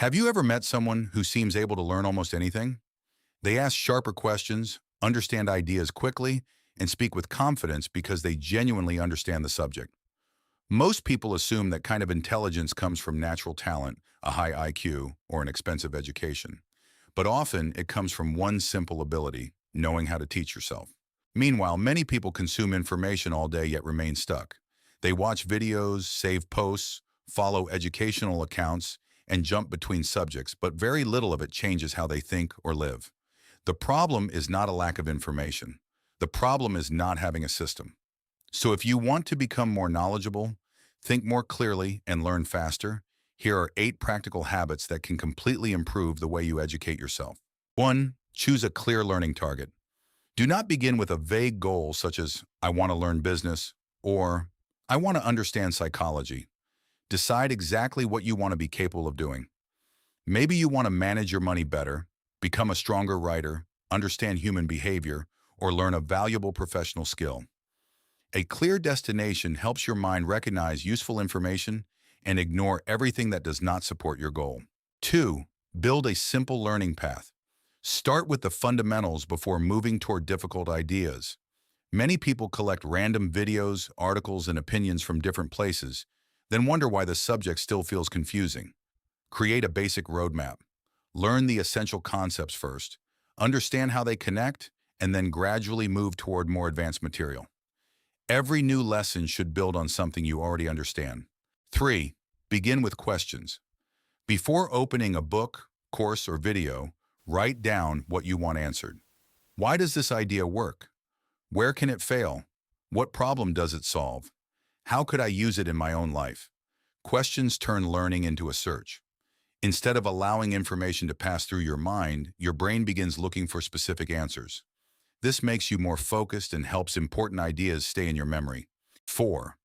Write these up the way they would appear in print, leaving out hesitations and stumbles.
Have you ever met someone who seems able to learn almost anything? They ask sharper questions, understand ideas quickly, and speak with confidence because they genuinely understand the subject. Most people assume that kind of intelligence comes from natural talent, a high IQ, or an expensive education. But often it comes from one simple ability, knowing how to teach yourself. Meanwhile, many people consume information all day yet remain stuck. They watch videos, save posts, follow educational accounts, and jump between subjects, but very little of it changes how they think or live. The problem is not a lack of information. The problem is not having a system. So if you want to become more knowledgeable, think more clearly, and learn faster, here are 8 practical habits that can completely improve the way you educate yourself. 1. Choose a clear learning target. Do not begin with a vague goal such as, I want to learn business, or I want to understand psychology. Decide exactly what you want to be capable of doing. Maybe you want to manage your money better, become a stronger writer, understand human behavior, or learn a valuable professional skill. A clear destination helps your mind recognize useful information and ignore everything that does not support your goal. 2. Build a simple learning path. Start with the fundamentals before moving toward difficult ideas. Many people collect random videos, articles, and opinions from different places, then wonder why the subject still feels confusing. Create a basic roadmap. Learn the essential concepts first, understand how they connect, and then gradually move toward more advanced material. Every new lesson should build on something you already understand. 3. Begin with questions. Before opening a book, course, or video, write down what you want answered. Why does this idea work? Where can it fail? What problem does it solve? How could I use it in my own life? Questions turn learning into a search. Instead of allowing information to pass through your mind, your brain begins looking for specific answers. This makes you more focused and helps important ideas stay in your memory. 4.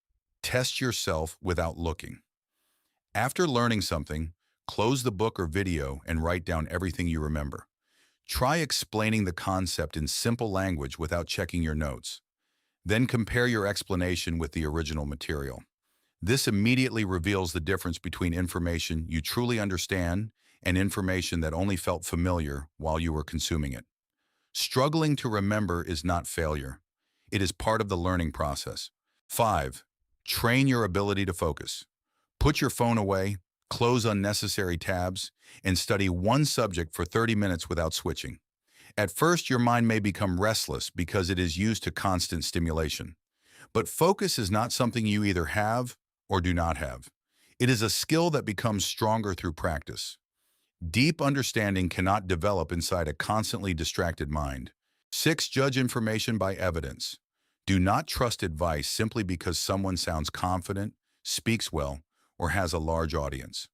Test yourself without looking. After learning something, close the book or video and write down everything you remember. Try explaining the concept in simple language without checking your notes. Then compare your explanation with the original material. This immediately reveals the difference between information you truly understand and information that only felt familiar while you were consuming it. Struggling to remember is not failure. It is part of the learning process. 5. Train your ability to focus. Put your phone away, close unnecessary tabs, and study one subject for 30 minutes without switching. At first, your mind may become restless because it is used to constant stimulation. But focus is not something you either have or do not have. It is a skill that becomes stronger through practice. Deep understanding cannot develop inside a constantly distracted mind. 6. Judge information by evidence. Do not trust advice simply because someone sounds confident, speaks well, or has a large audience.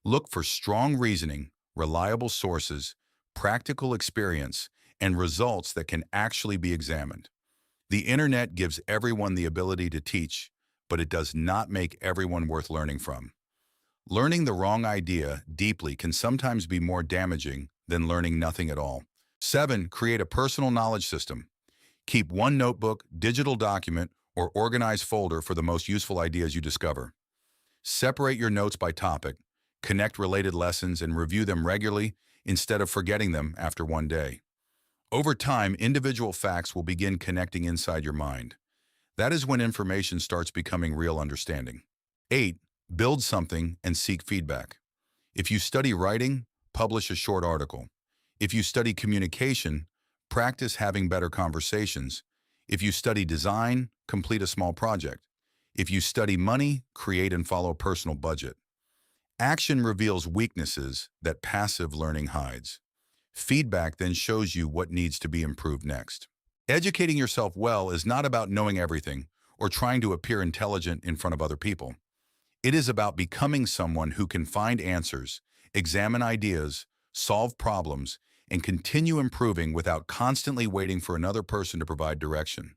Look for strong reasoning, reliable sources, practical experience, and results that can actually be examined. The internet gives everyone the ability to teach, but it does not make everyone worth learning from. Learning the wrong idea deeply can sometimes be more damaging than learning nothing at all. 7. Create a personal knowledge system. Keep one notebook, digital document, or organized folder for the most useful ideas you discover. Separate your notes by topic, connect related lessons, and review them regularly instead of forgetting them after one day. Over time, individual facts will begin connecting inside your mind. That is when information starts becoming real understanding. 8. Build something and seek feedback. If you study writing, publish a short article. If you study communication, practice having better conversations. If you study design, complete a small project. If you study money, create and follow a personal budget. Action reveals weaknesses that passive learning hides. Feedback then shows you what needs to be improved next. Educating yourself well is not about knowing everything or trying to appear intelligent in front of other people. It is about becoming someone who can find answers, examine ideas, solve problems, and continue improving without constantly waiting for another person to provide direction.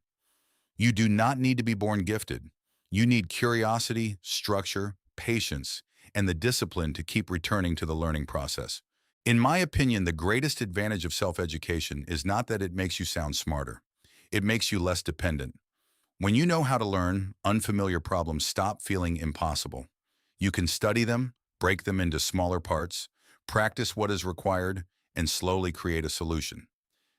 You do not need to be born gifted. You need curiosity, structure, patience, and the discipline to keep returning to the learning process. In my opinion, the greatest advantage of self-education is not that it makes you sound smarter. It makes you less dependent. When you know how to learn, unfamiliar problems stop feeling impossible. You can study them, break them into smaller parts, practice what is required, and slowly create a solution.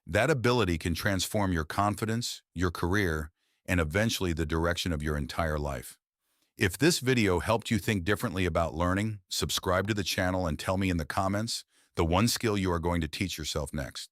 That ability can transform your confidence, your career, and eventually the direction of your entire life. If this video helped you think differently about learning, subscribe to the channel and tell me in the comments the one skill you are going to teach yourself next.